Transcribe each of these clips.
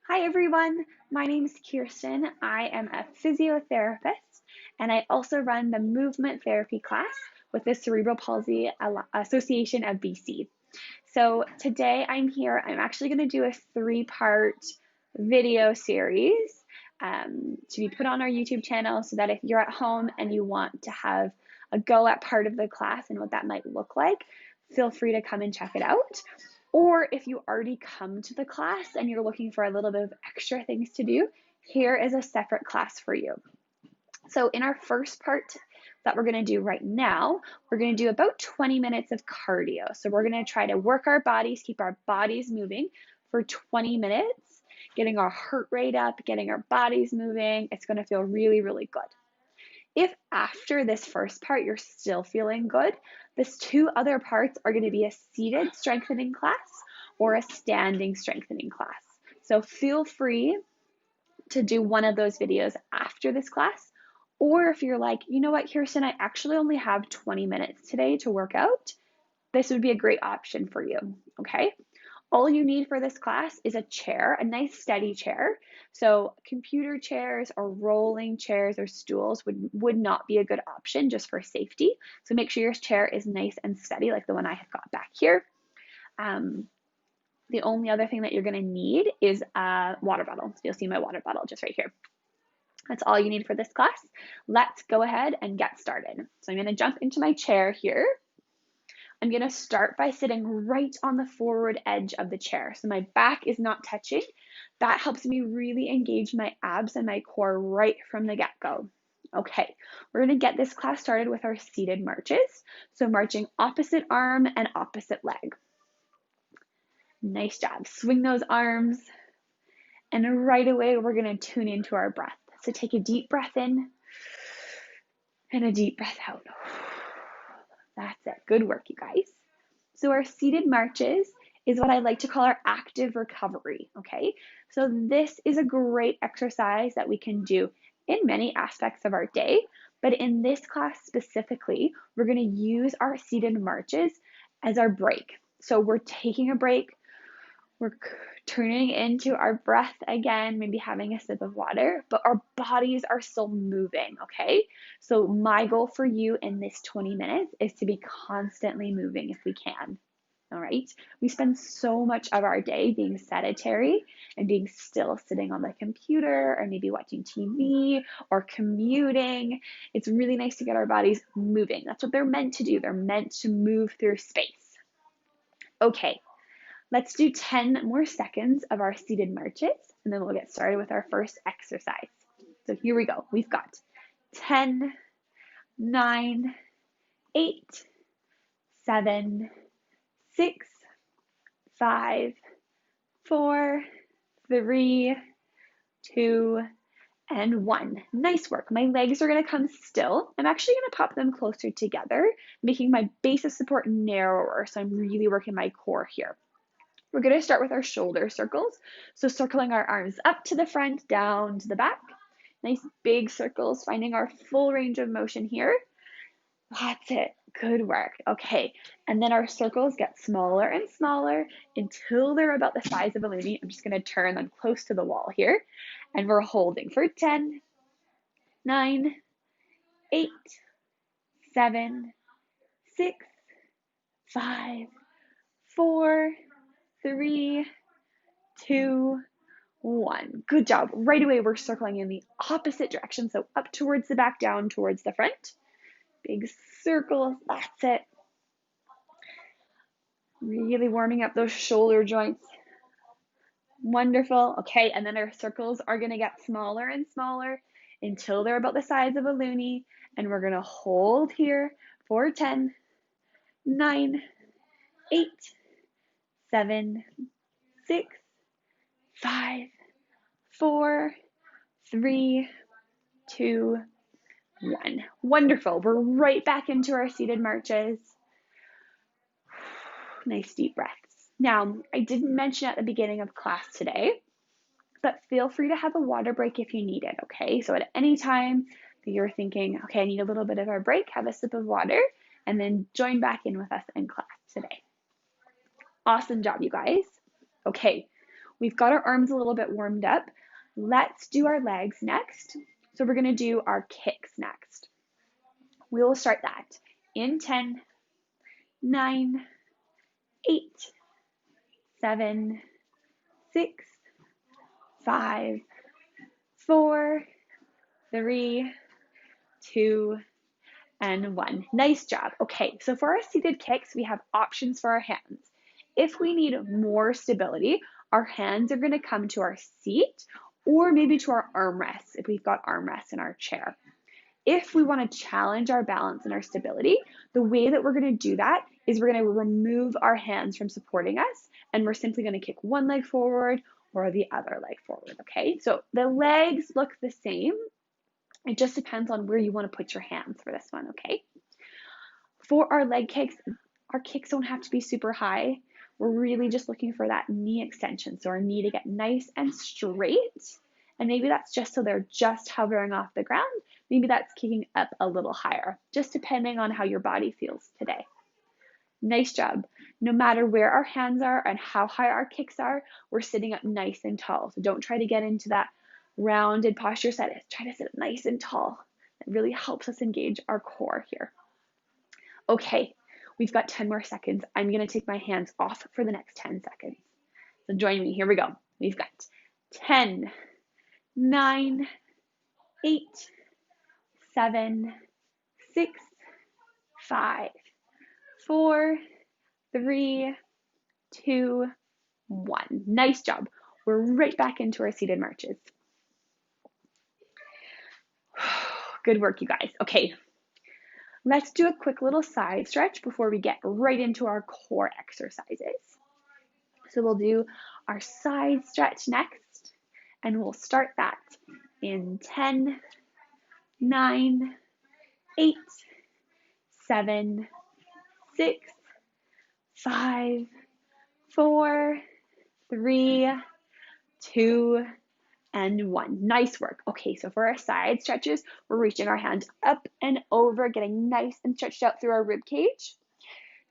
Hi everyone, my name is Kiersten. I am a physiotherapist and I also run the movement therapy class with the Cerebral Palsy Association of BC. So today I'm actually going to do a three-part video series to be put on our YouTube channel so that if you're at home and you want to have a go at part of the class and what that might look like, feel free to come and check it out. Or if you already come to the class and you're looking for a little bit of extra things to do, here is a separate class for you. So in our first part that we're going to do right now, we're going to do about 20 minutes of cardio. So we're going to try to work our bodies, keep our bodies moving for 20 minutes, getting our heart rate up, getting our bodies moving. It's going to feel really, really good. If after this first part you're still feeling good, these two other parts are going to be a seated strengthening class or a standing strengthening class. So feel free to do one of those videos after this class. Or if you're like, you know what, Kiersten, I actually only have 20 minutes today to work out, this would be a great option for you, okay? All you need for this class is a chair, a nice steady chair. So computer chairs or rolling chairs or stools would not be a good option just for safety. So make sure your chair is nice and steady like the one I have got back here. The only other thing that you're gonna need is a water bottle. So you'll see my water bottle just right here. That's all you need for this class. Let's go ahead and get started. So I'm gonna jump into my chair here. I'm going to start by sitting right on the forward edge of the chair. So my back is not touching. That helps me really engage my abs and my core right from the get-go. Okay, we're going to get this class started with our seated marches. So marching opposite arm and opposite leg. Nice job. Swing those arms. And right away, we're going to tune into our breath. So take a deep breath in and a deep breath out. That's it. Good work, you guys. So our seated marches is what I like to call our active recovery, okay? So this is a great exercise that we can do in many aspects of our day, but in this class specifically, we're gonna use our seated marches as our break. So we're taking a break, we're turning into our breath again, maybe having a sip of water, but our bodies are still moving, okay? So my goal for you in this 20 minutes is to be constantly moving if we can. All right. We spend so much of our day being sedentary and being still sitting on the computer or maybe watching TV or commuting. It's really nice to get our bodies moving. That's what they're meant to do. They're meant to move through space. Okay, let's do 10 more seconds of our seated marches, and then we'll get started with our first exercise. So here we go. We've got 10, 9, 8, 7, 6, 5, 4, 3, 2, and 1. Nice work. My legs are going to come still. I'm actually going to pop them closer together, making my base of support narrower. So I'm really working my core here. We're going to start with our shoulder circles. So circling our arms up to the front, down to the back. Nice big circles, finding our full range of motion here. That's it. Good work. Okay. And then our circles get smaller and smaller until they're about the size of a loonie. I'm just going to turn them close to the wall here. And we're holding for 10, 9, 8, 7, 6, 5, 4, 3, 2, 1. Good job. Right away, we're circling in the opposite direction. So up towards the back, down towards the front. Big circles. That's it. Really warming up those shoulder joints. Wonderful. Okay, and then our circles are going to get smaller and smaller until they're about the size of a loonie. And we're going to hold here for 10, 9, 8, 7, 6, 5, 4, 3, 2, 1. Wonderful. We're right back into our seated marches. Nice deep breaths. Now, I didn't mention at the beginning of class today, but feel free to have a water break if you need it, okay? So at any time that you're thinking, okay, I need a little bit of a break, have a sip of water, and then join back in with us in class today. Awesome job, you guys. Okay, We've got our arms a little bit warmed up. Let's do our legs next. So we're going to do our kicks next. We will start that in 10, 9, 8, 7, 6, 5, 4, 3, 2, and 1. Nice job. Okay, so for our seated kicks, we have options for our hands. If we need more stability, our hands are going to come to our seat or maybe to our armrests if we've got armrests in our chair. If we want to challenge our balance and our stability, the way that we're going to do that is we're going to remove our hands from supporting us, and we're simply going to kick one leg forward or the other leg forward, okay? So the legs look the same. It just depends on where you want to put your hands for this one, okay? For our leg kicks, our kicks don't have to be super high. We're really just looking for that knee extension. So our knee to get nice and straight. And maybe that's just so they're just hovering off the ground. Maybe that's kicking up a little higher, just depending on how your body feels today. Nice job. No matter where our hands are and how high our kicks are, we're sitting up nice and tall. So don't try to get into that rounded posture. Try to sit up nice and tall. It really helps us engage our core here. Okay, we've got 10 more seconds. I'm going to take my hands off for the next 10 seconds. So join me. Here we go. We've got 10, 9, 8, 7, 6, 5, 4, 3, 2, 1. Nice job. We're right back into our seated marches. Good work, you guys. Okay, let's do a quick little side stretch before we get right into our core exercises. So we'll do our side stretch next, and we'll start that in 10, 9, 8, 7, 6, 5, 4, 3, 2, and 1. Nice work. Okay, so for our side stretches, we're reaching our hands up and over, getting nice and stretched out through our rib cage,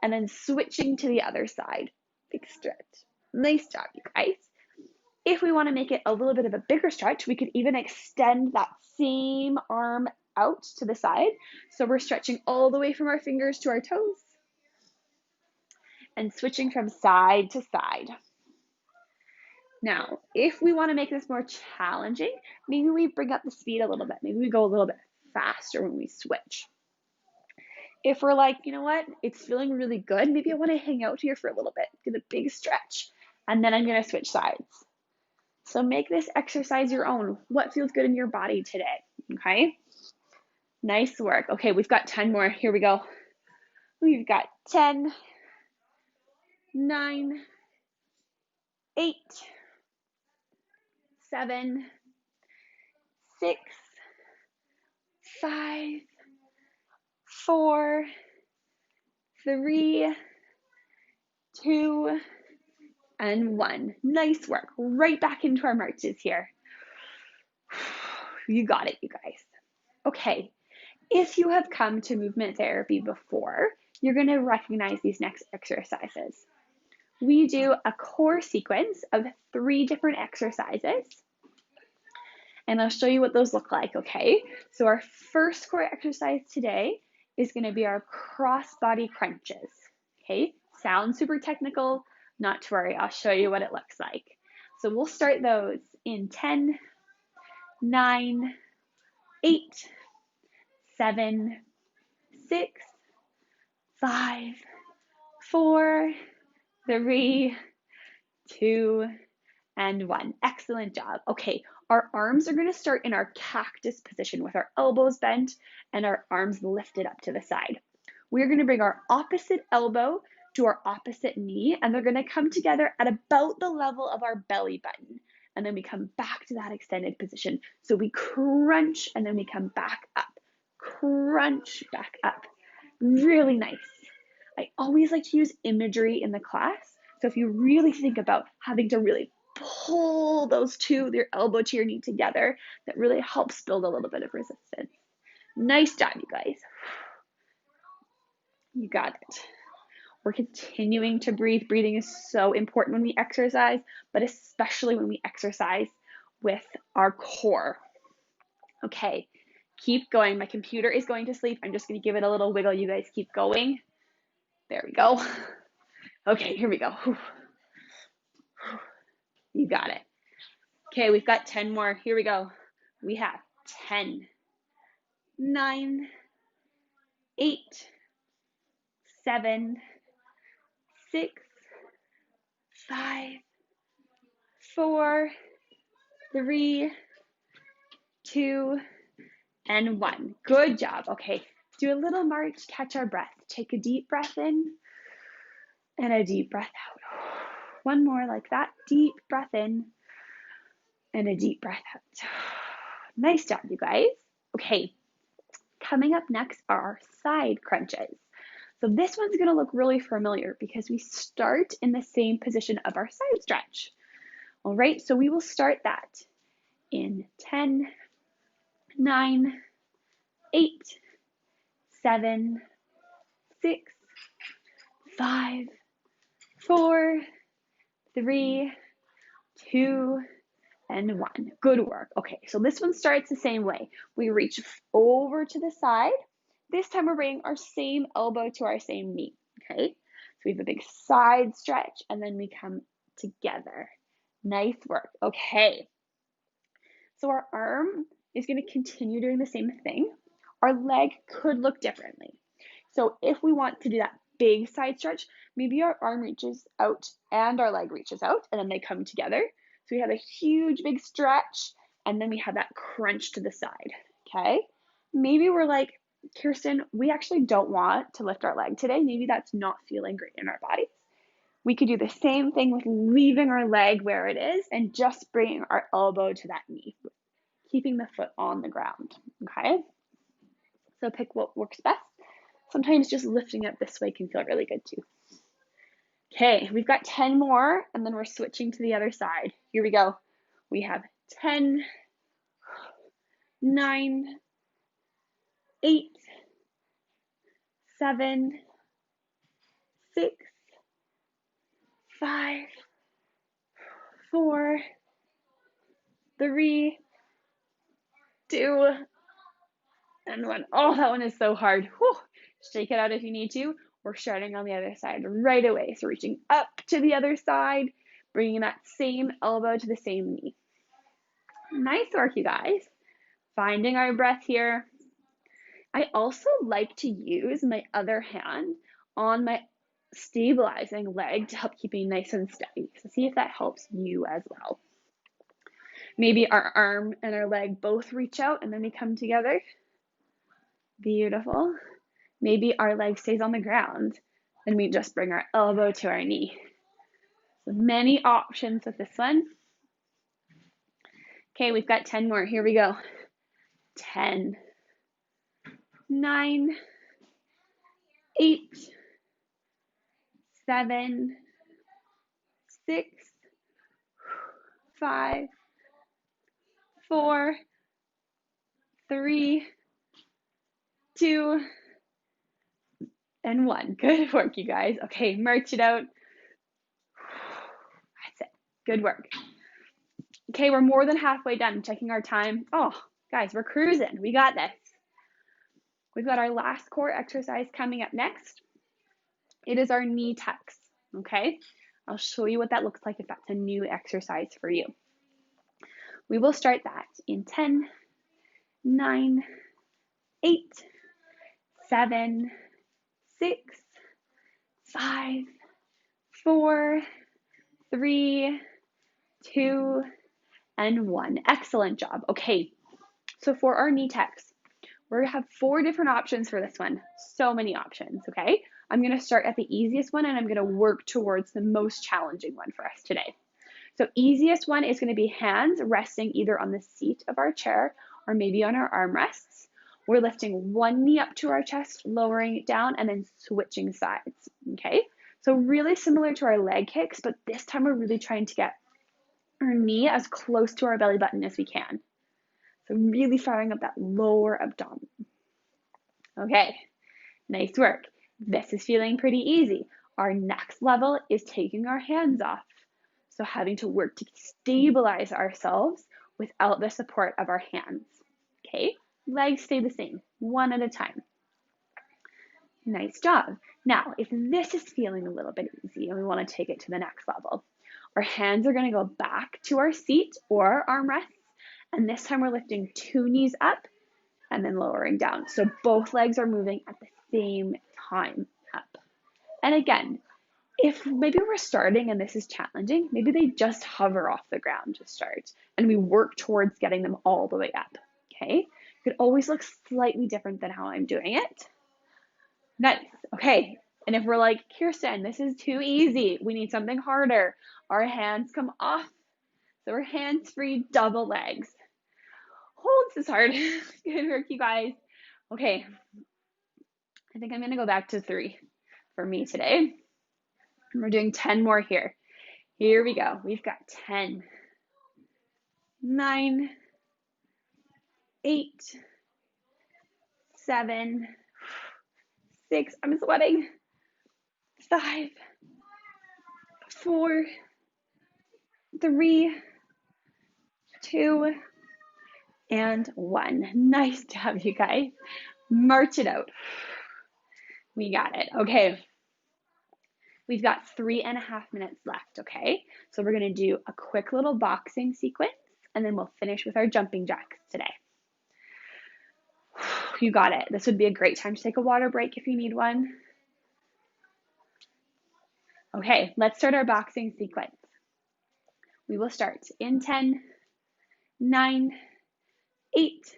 and then switching to the other side. Big stretch. Nice job, you guys. If we want to make it a little bit of a bigger stretch, we could even extend that same arm out to the side. So we're stretching all the way from our fingers to our toes and switching from side to side. Now, if we want to make this more challenging, maybe we bring up the speed a little bit. Maybe we go a little bit faster when we switch. If we're like, you know what, it's feeling really good, maybe I want to hang out here for a little bit, get a big stretch, and then I'm going to switch sides. So make this exercise your own. What feels good in your body today, okay? Nice work. Okay, we've got 10 more. Here we go. We've got 10, 9, 8, 7, 6, 5, 4, 3, 2, and 1. Nice work. Right back into our marches here. You got it, you guys. Okay, if you have come to movement therapy before, you're going to recognize these next exercises. We do a core sequence of 3 different exercises, and I'll show you what those look like, okay? So our first core exercise today is going to be our cross-body crunches, okay? Sounds super technical, not to worry, I'll show you what it looks like. So we'll start those in 10, 9, 8, 7, 6, 5, 4, 3, 2, and 1. Excellent job. Okay, our arms are going to start in our cactus position with our elbows bent and our arms lifted up to the side. We're going to bring our opposite elbow to our opposite knee, and they're going to come together at about the level of our belly button. And then we come back to that extended position. So we crunch and then we come back up. Crunch back up. Really nice. I always like to use imagery in the class. So if you really think about having to really pull those two, your elbow to your knee together, that really helps build a little bit of resistance. Nice job, you guys. You got it. We're continuing to breathe. Breathing is so important when we exercise, but especially when we exercise with our core. Okay, keep going. My computer is going to sleep. I'm just going to give it a little wiggle. You guys keep going. There we go. Okay, here we go. You got it. Okay, we've got 10 more. Here we go. We have 10, 9, 8, 7, 6, 5, 4, 3, 2, and 1. Good job. Okay, do a little march, catch our breath. Take a deep breath in and a deep breath out. One more like that. Deep breath in and a deep breath out. Nice job, you guys. Okay, coming up next are our side crunches. So this one's going to look really familiar because we start in the same position of our side stretch. All right, so we will start that in 10, 9, 8, 7, 6, 5, 4, 3, 2, and 1. Good work. Okay, so this one starts the same way. We reach over to the side. This time we're bringing our same elbow to our same knee. Okay, so we have a big side stretch and then we come together. Nice work. Okay, so our arm is going to continue doing the same thing. Our leg could look differently. So if we want to do that big side stretch, maybe our arm reaches out and our leg reaches out and then they come together. So we have a huge big stretch and then we have that crunch to the side. Okay, maybe we're like, Kiersten, we actually don't want to lift our leg today. Maybe that's not feeling great in our bodies. We could do the same thing with leaving our leg where it is and just bringing our elbow to that knee, keeping the foot on the ground. Okay, so pick what works best. Sometimes just lifting up this way can feel really good too. Okay, we've got 10 more and then we're switching to the other side. Here we go. We have 10, 9, 8, 7, 6, 5, 4, 3, 2, and 1. Oh, that one is so hard. Whew. Shake it out if you need to. We're starting on the other side right away. So reaching up to the other side, bringing that same elbow to the same knee. Nice work, you guys. Finding our breath here. I also like to use my other hand on my stabilizing leg to help keep me nice and steady. So see if that helps you as well. Maybe our arm and our leg both reach out and then we come together. Beautiful. Maybe our leg stays on the ground and we just bring our elbow to our knee. So many options with this one. Okay, we've got 10 more. Here we go. 10, 9, 8, 7, 6, 5, 4, 3, 2, and 1. Good work, you guys. Okay, march it out. That's it. Good work. Okay, we're more than halfway done. Checking our time. Oh, guys, we're cruising. We got this. We've got our last core exercise coming up next. It is our knee tucks. Okay, I'll show you what that looks like if that's a new exercise for you. We will start that in 10, 9, 8, 7, 6, 5, 4, 3, 2, and 1. Excellent job. Okay, so for our knee tucks, we have 4 different options for this one. So many options, okay? I'm going to start at the easiest one and I'm going to work towards the most challenging one for us today. So easiest one is going to be hands resting either on the seat of our chair or maybe on our armrests. We're lifting one knee up to our chest, lowering it down, and then switching sides, okay? So really similar to our leg kicks, but this time we're really trying to get our knee as close to our belly button as we can. So really firing up that lower abdomen. Okay, nice work. This is feeling pretty easy. Our next level is taking our hands off. So having to work to stabilize ourselves without the support of our hands. Okay, legs stay the same, one at a time. Nice job. Now, if this is feeling a little bit easy and we want to take it to the next level, our hands are going to go back to our seat or armrests, and this time we're lifting 2 knees up and then lowering down. So both legs are moving at the same time up. And again, if maybe we're starting and this is challenging, maybe they just hover off the ground to start and we work towards getting them all the way up. Okay, it could always look slightly different than how I'm doing it. Nice. Okay. And if we're like, Kiersten, this is too easy, we need something harder, our hands come off. So we're hands-free, double legs. Oh, this is hard. Good work, you guys. Okay. I think I'm going to go back to 3 for me today. And we're doing 10 more here. Here we go. We've got 10, 9, 8, 7, 6, I'm sweating, 5, 4, 3, 2, and 1. Nice job, you guys. March it out. We got it. Okay. We've got 3.5 minutes left, okay? So we're going to do a quick little boxing sequence, and then we'll finish with our jumping jacks today. You got it. This would be a great time to take a water break if you need one. Okay, let's start our boxing sequence. We will start in 10, 9, 8,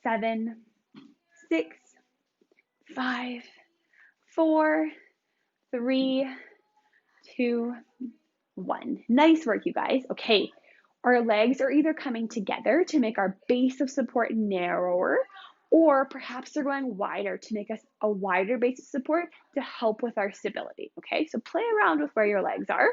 7, 6, 5, 4, 3, 2, 1. Nice work, you guys. Okay, our legs are either coming together to make our base of support narrower, or perhaps they're going wider to make us a wider base of support to help with our stability. Okay, so play around with where your legs are.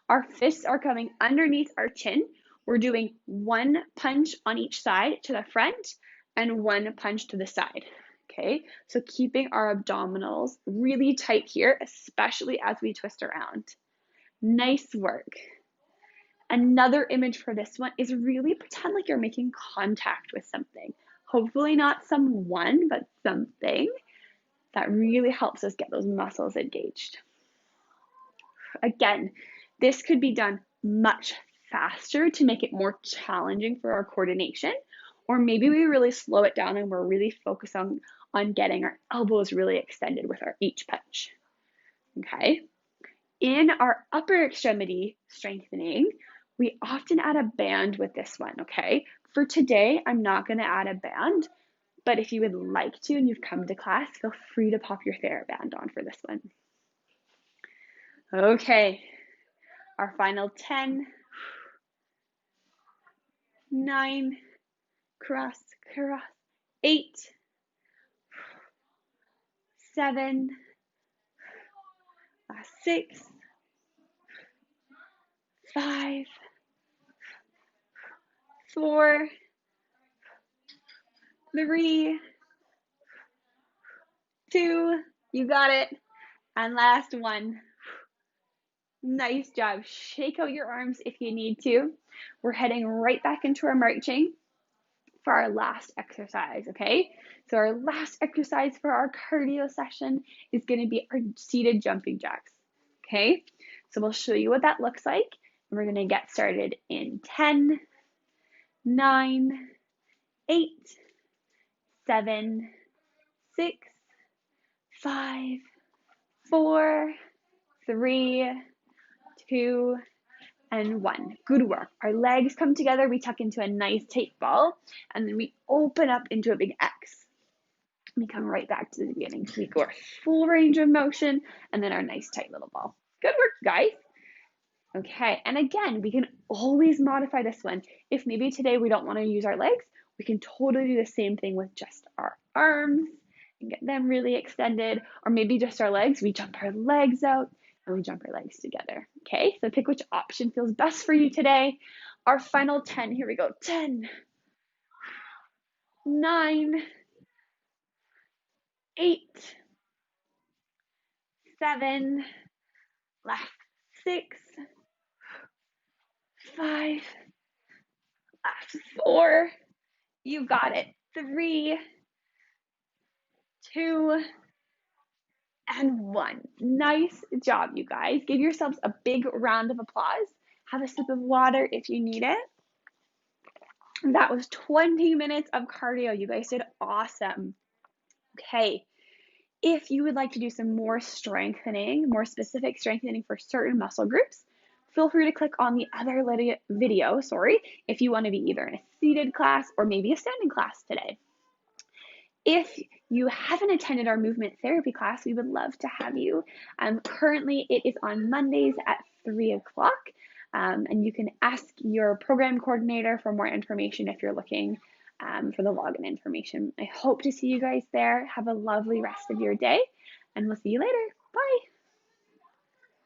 Our fists are coming underneath our chin. We're doing 1 punch on each side to the front and 1 punch to the side. Okay, so keeping our abdominals really tight here, especially as we twist around. Nice work. Another image for this one is really pretend like you're making contact with something. Hopefully not someone, but something. That really helps us get those muscles engaged. Again, this could be done much faster to make it more challenging for our coordination, or maybe we really slow it down and we're really focused on getting our elbows really extended with our each punch. Okay. In our upper extremity strengthening, we often add a band with this one, okay? For today, I'm not going to add a band, but if you would like to and you've come to class, feel free to pop your TheraBand on for this one. Okay, our final 10, 9, cross, 8, 7, 6, 5, 4, 3, 2, you got it. And last one. Nice job. Shake out your arms if you need to. We're heading right back into our marching for our last exercise, okay? So our last exercise for our cardio session is going to be our seated jumping jacks, okay? So we'll show you what that looks like, and we're going to get started in 10, 9, 8, 7, 6, 5, 4, 3, 2, and 1. Good work. Our legs come together, we tuck into a nice tight ball, and then we open up into a big X. We come right back to the beginning. So we go our full range of motion, and then our nice tight little ball. Good work, guys. Okay, and again, we can always modify this one. If maybe today we don't want to use our legs, we can totally do the same thing with just our arms and get them really extended, or maybe just our legs. We jump our legs out and we jump our legs together. Okay, so pick which option feels best for you today. Our final 10, here we go. 10, 9, 8, 7, left 6, 5, left 4, you got it, 3, 2, and 1. Nice job, you guys. Give yourselves a big round of applause. Have a sip of water if you need it. That was 20 minutes of cardio. You guys did awesome. Okay, if you would like to do some more strengthening, more specific strengthening for certain muscle groups, feel free to click on the other video, if you want to be either in a seated class or maybe a standing class today. If you haven't attended our movement therapy class, we would love to have you. Currently, it is on Mondays at 3 o'clock, and you can ask your program coordinator for more information if you're looking for the login information. I hope to see you guys there. Have a lovely rest of your day, and we'll see you later. Bye.